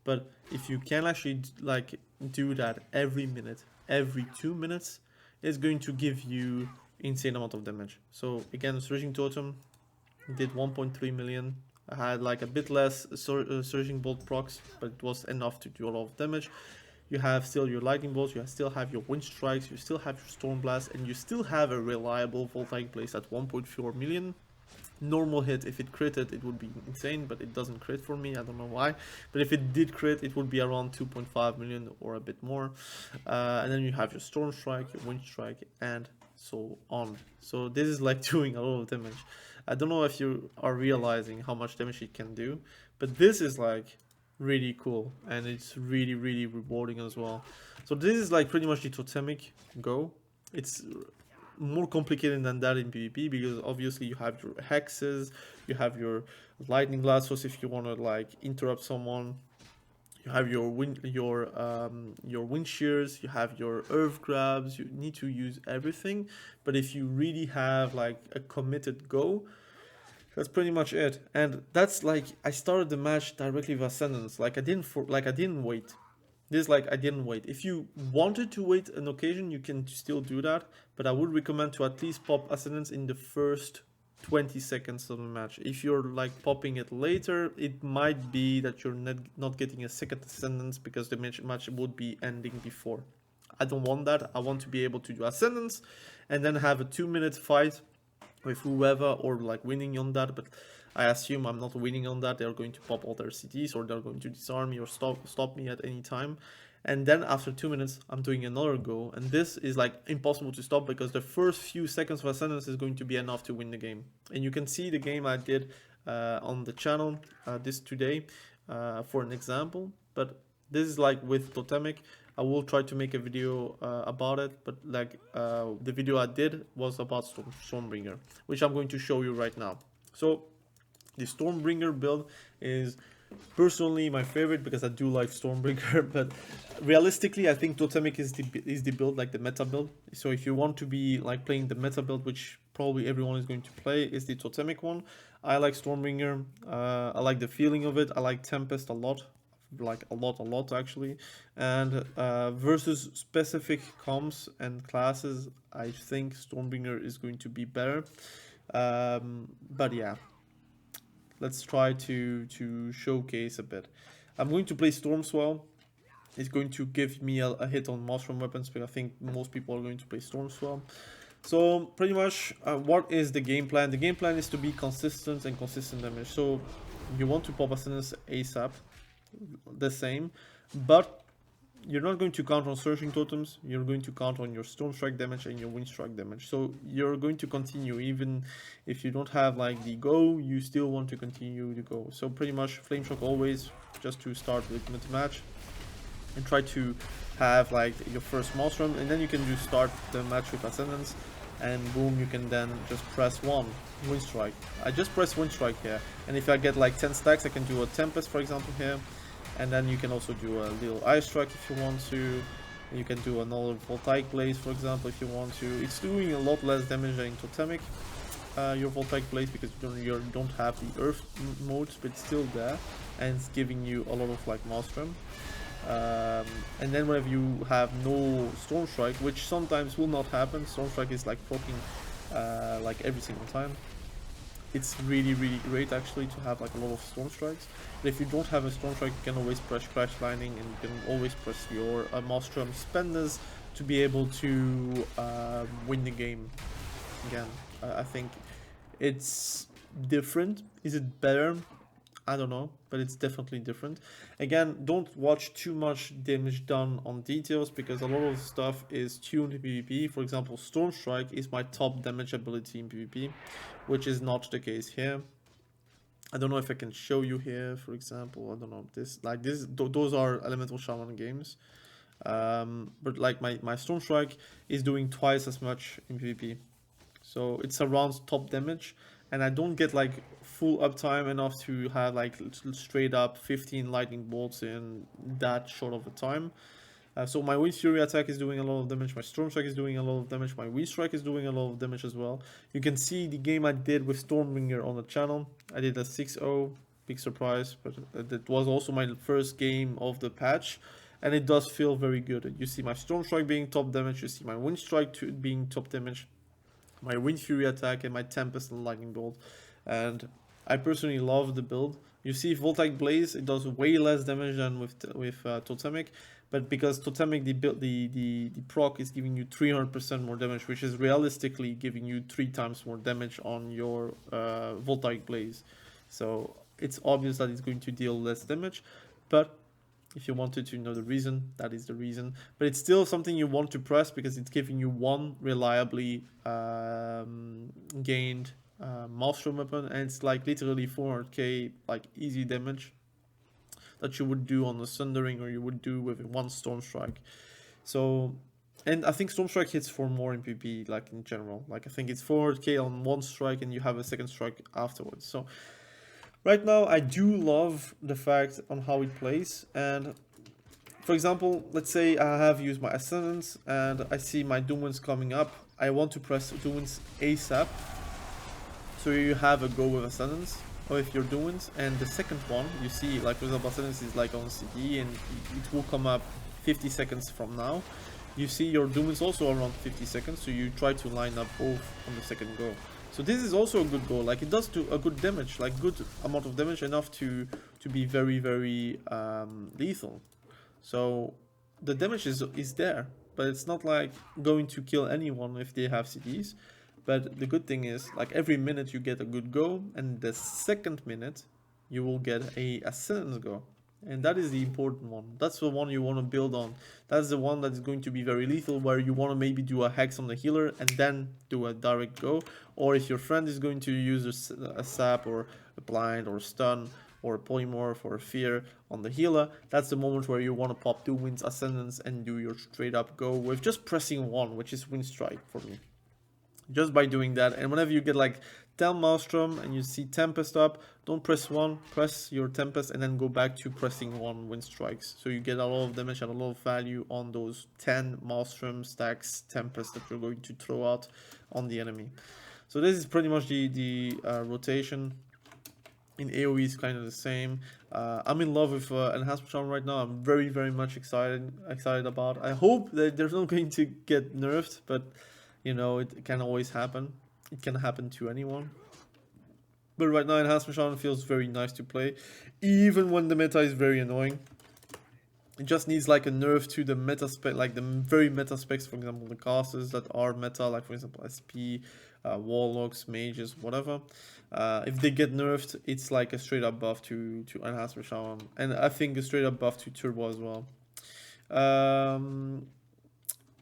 But if you can actually like do that every minute, every 2 minutes, it's going to give you insane amount of damage. So again, Surging Totem did 1.3 million. I had like a bit less Surging Bolt procs, but it was enough to do a lot of damage. You have still your Lightning Bolts, you still have your Wind Strikes, you still have your Storm Blast, and you still have a reliable Voltaic Blaze at 1.4 million. Normal hit, if it critted, it would be insane, but it doesn't crit for me, I don't know why. But if it did crit, it would be around 2.5 million or a bit more. And then you have your Storm Strike, your Wind Strike, and so on. So this is like doing a lot of damage. I don't know if you are realizing how much damage it can do, but this is like really cool, and it's really rewarding as well. So this is like pretty much the Totemic go. It's more complicated than that in PvP because obviously you have your hexes, you have your lightning lassos if you want to like interrupt someone, you have your wind shears, you have your earth grabs. You need to use everything, but if you really have like a committed go, that's pretty much it. And that's like, I started the match directly with Ascendance. Like I didn't wait. This is like I didn't wait. If you wanted to wait an occasion, you can still do that, but I would recommend to at least pop Ascendance in the first 20 seconds of the match. If you're like popping it later, it might be that you're not getting a second Ascendance because the match would be ending before. I don't want that. I want to be able to do Ascendance and then have a 2-minute fight with whoever, or like winning on that, but I assume I'm not winning on that. They're going to pop all their CTs, or they're going to disarm me or stop me at any time. And then after 2 minutes, I'm doing another go, and this is like impossible to stop because the first few seconds of Ascendance is going to be enough to win the game. And you can see the game I did on the channel this today for an example, but this is like with Totemic. I will try to make a video about it, but like the video I did was about Stormbringer, which I'm going to show you right now. So the Stormbringer build is personally my favorite because I do like Stormbringer, but realistically I think Totemic is the build, like the meta build. So if you want to be like playing the meta build, which probably everyone is going to play, is the Totemic one. I like Stormbringer. I like the feeling of it. I like Tempest a lot. Like a lot actually, and versus specific comps and classes, I think Stormbringer is going to be better, but yeah, let's try to showcase a bit. I'm going to play Stormswell. is going to give me a hit on Maelstrom weapons, because I think most people are going to play Stormswell. So pretty much, what is the game plan? The game plan is to be consistent and consistent damage. So you want to pop Ascendance ASAP, the same, but you're not going to count on searching totems. You're going to count on your storm strike damage and your wind strike damage. So you're going to continue, even if you don't have like the go, you still want to continue the go. So pretty much flame shock always, just to start with mid match, and try to have like your first Maelstrom, and then you can just start the match with Ascendance, and boom, you can then just press one wind strike. I just press wind strike here, and if I get like 10 stacks, I can do a Tempest, for example, here. And then you can also do a little ice strike if you want to. You can do another Wotlk Blaze, for example, if you want to. It's doing a lot less damage than Totemic, your Wotlk Blaze, because you don't have the earth modes, but it's still there, and it's giving you a lot of like Maelstrom. And then whenever you have no Storm Strike, which sometimes will not happen, Storm Strike is like proccing like every single time. It's really great actually to have like a lot of Storm Strikes. But if you don't have a Storm Strike, you can always press Crash Landing, and you can always press your Maelstrom Spenders to be able to win the game again. I think it's different. Is it better? I don't know, but it's definitely different. Again, don't watch too much damage done on details, because a lot of stuff is tuned in PvP. For example, Storm Strike is my top damage ability in PvP, which is not the case here. I don't know if I can show you here, for example. I don't know, those are Elemental Shaman games. But like my Storm Strike is doing twice as much in PvP. So it's around top damage, and I don't get like full uptime enough to have like straight up 15 lightning bolts in that short of a time. So my Wind Fury attack is doing a lot of damage, my Storm Strike is doing a lot of damage, my Wind Strike is doing a lot of damage as well. You can see the game I did with Stormbringer on the channel. I did a 6-0, big surprise, but that was also my first game of the patch, and it does feel very good. You see my Storm Strike being top damage, you see my Wind Strike being top damage, my Wind Fury attack, and my Tempest and Lightning Bolt. And I personally love the build. You see Wotlk Blaze, it does way less damage than with Totemic, but because Totemic, the proc is giving you 300% more damage, which is realistically giving you 3 times more damage on your Wotlk Blaze. So it's obvious that it's going to deal less damage, but if you wanted to know the reason, that is the reason. But it's still something you want to press, because it's giving you one reliably gained Maelstrom weapon, and it's like literally 400k like easy damage that you would do on the Sundering, or you would do with one Storm Strike. So, and I think Storm Strike hits for more in PvP, like in general. Like I think it's 400k on one strike, and you have a second strike afterwards. So right now I do love the fact on how it plays. And for example, let's say I have used my Ascendance and I see my Doomwinds coming up. I want to press Doomwinds ASAP. So you have a go with Ascendance, or if you're Doomwinds, and the second one, you see, like for example, Ascendance is like on CD, and it will come up 50 seconds from now. You see your Doomwinds also around 50 seconds, so you try to line up both on the second go. So this is also a good go, like it does do a good damage, like good amount of damage, enough to be very lethal. So the damage is there, but it's not like going to kill anyone if they have CDs. But the good thing is, like every minute you get a good go, and the second minute you will get a Ascendance go. And that is the important one. That's the one you want to build on. That's the one that's going to be very lethal, where you want to maybe do a hex on the healer and then do a direct go. Or if your friend is going to use a sap or a blind or a stun or a polymorph or a fear on the healer, that's the moment where you want to pop Doomwinds Ascendance and do your straight up go with just pressing one, which is Wind Strike for me. Just by doing that, and whenever you get like 10 Maelstrom and you see Tempest up, don't press one, press your Tempest, and then go back to pressing one Wind Strikes. So you get a lot of damage and a lot of value on those 10 Maelstrom stacks Tempest that you're going to throw out on the enemy. So this is pretty much the rotation. In AoE is kind of the same. I'm in love with Enhancement Shaman right now. I'm very much excited about. I hope that they're not going to get nerfed, but you know, it can always happen. It can happen to anyone. But right now, Enhancement Shaman feels very nice to play, even when the meta is very annoying. It just needs like a nerf to the meta spec, like the very meta specs, for example, the casters that are meta, like for example SP, warlocks, mages, whatever. If they get nerfed, it's like a straight up buff to Enhancement Shaman, and I think a straight up buff to Turbo as well.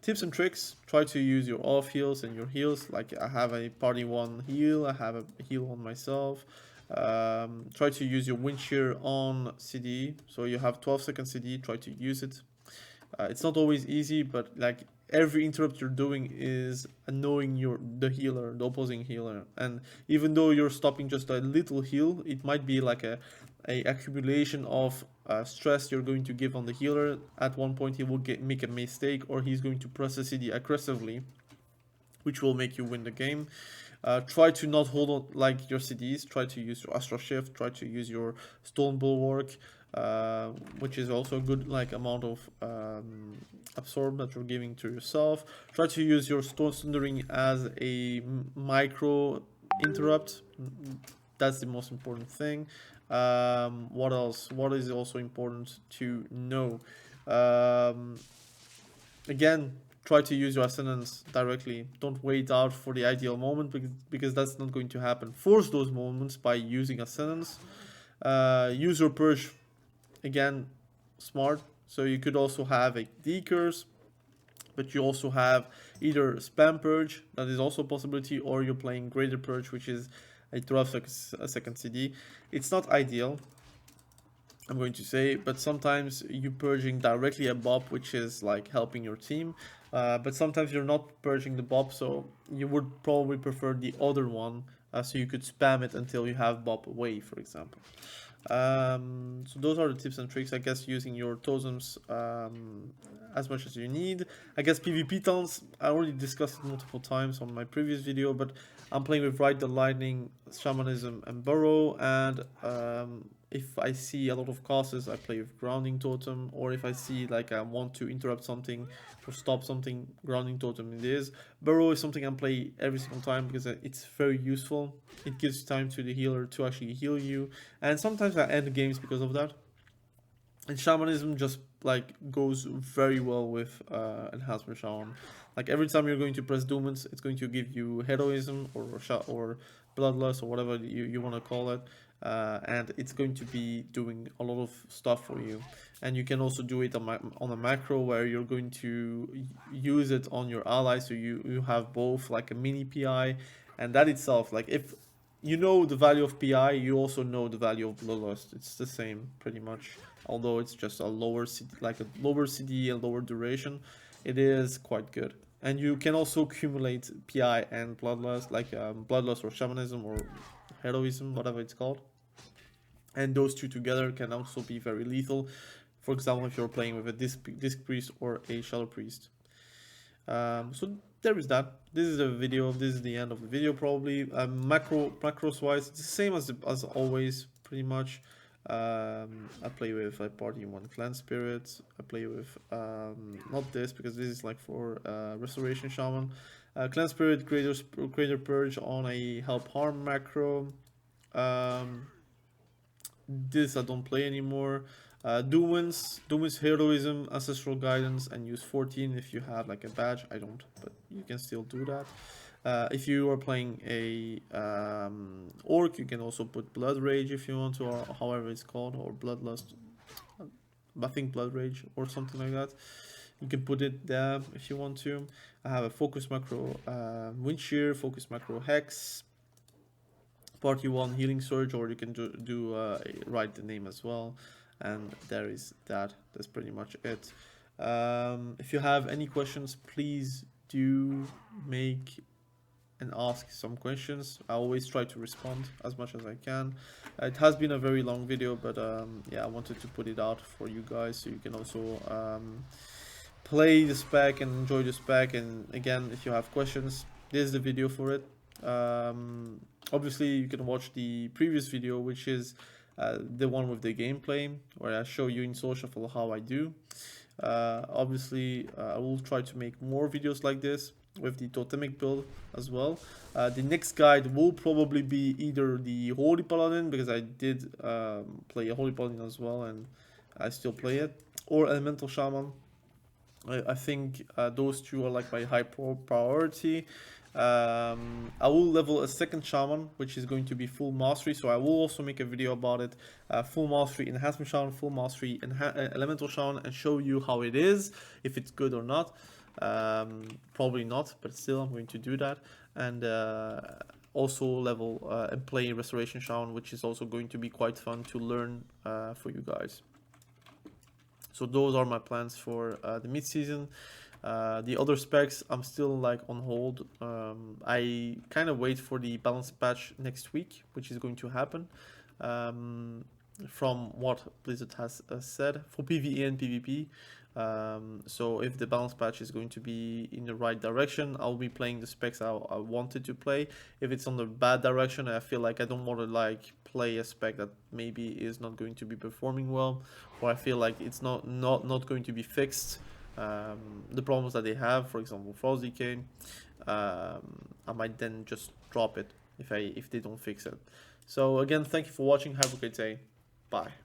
Tips and tricks: try to use your off heals and your heals. Like I have a party 1 heal, I have a heal on myself. Try to use your wind shear on CD, so you have 12-second CD. Try to use it. It's not always easy, but like every interrupt you're doing is annoying the healer, the opposing healer, and even though you're stopping just a little heal, it might be like a accumulation of stress you're going to give on the healer. At one point he will make a mistake, or he's going to press the CD aggressively, which will make you win the game. Try to not hold on like your CDs. Try to use your Astral Shift. Try to use your Stone Bulwark, which is also a good like amount of absorb that you're giving to yourself. Try to use your Stone Sundering as a micro interrupt. That's the most important thing. What else? What is also important to know? Again, try to use your Ascendance directly. Don't wait out for the ideal moment, because that's not going to happen. Force those moments by using Ascendance. Use your Purge, again, smart. So you could also have a decurse, but you also have either Spam Purge, that is also a possibility, or you're playing Greater Purge, which is a 12-second CD. It's not ideal, I'm going to say, but sometimes you're purging directly a Bob, which is like helping your team, but sometimes you're not purging the Bob, so you would probably prefer the other one, so you could spam it until you have Bob away, for example. So those are the tips and tricks. I guess using your totems as much as you need. I guess PvP talents, I already discussed it multiple times on my previous video, but I'm playing with Ride the Lightning, Shamanism, and Burrow, and if I see a lot of casters, I play with Grounding Totem, or if I see like I want to interrupt something or stop something, Grounding Totem it is. Burrow is something I play every single time because it's very useful. It gives time to the healer to actually heal you, and sometimes I end games because of that. And Shamanism just like goes very well with Enhancement Shaman. Like every time you're going to press Doomans, it's going to give you heroism or bloodlust or whatever you want to call it, and it's going to be doing a lot of stuff for you. And you can also do it on a macro where you're going to use it on your allies, so you have both like a mini PI, and that itself, like if you know the value of PI, you also know the value of bloodlust. It's the same pretty much, although it's just a lower CD, like a lower CD and lower duration. It is quite good, and you can also accumulate PI and bloodlust, like bloodlust or shamanism or heroism, whatever it's called, and those two together can also be very lethal. For example, if you're playing with a disc priest or a shadow priest. So there is that. This is the video. This is the end of the video probably. Macros wise, it's the same as always pretty much. I play with a party 1 clan spirit. I play with not this, because this is like for restoration shaman. Clan spirit, greater purge on a help harm macro. This I don't play anymore. Doomans heroism, ancestral guidance, and use 14 if you have like a badge. I don't, but you can still do that. If you are playing a orc, you can also put blood rage if you want to, or however it's called, or bloodlust. I think blood rage or something like that. You can put it there if you want to. I have a focus macro, wind shear, focus macro hex, party 1 healing surge, or you can write the name as well. And there is that. That's pretty much it. If you have any questions, please do make and ask some questions. I always try to respond as much as I can. It has been a very long video, but yeah, I wanted to put it out for you guys so you can also play the spec and enjoy the spec. And again, if you have questions, this is the video for it. Obviously, you can watch the previous video, which is the one with the gameplay, where I show you in social how I do. Obviously, I will try to make more videos like this with the Totemic build as well. The next guide will probably be either the Holy Paladin, because I did play a Holy Paladin as well, and I still play it. Or Elemental Shaman. I think those two are like my high priority. I will level a second shaman, which is going to be full mastery, so I will also make a video about it. Full mastery enhancement shaman, full mastery elemental shaman, and show you how it is, if it's good or not. Probably not, but still I'm going to do that. And also level and play restoration shaman, which is also going to be quite fun to learn for you guys. So those are my plans for the mid-season. The other specs, I'm still like on hold. I kind of wait for the balance patch next week, which is going to happen. From what Blizzard has said for PvE and PvP. So if the balance patch is going to be in the right direction, I'll be playing the specs I wanted to play. If it's on the bad direction, I feel like I don't want to like play a spec that maybe is not going to be performing well, or I feel like it's not going to be fixed. The problems that they have, for example, Frost Decay, I might then just drop it if they don't fix it. So again, thank you for watching. Have a great day. Bye.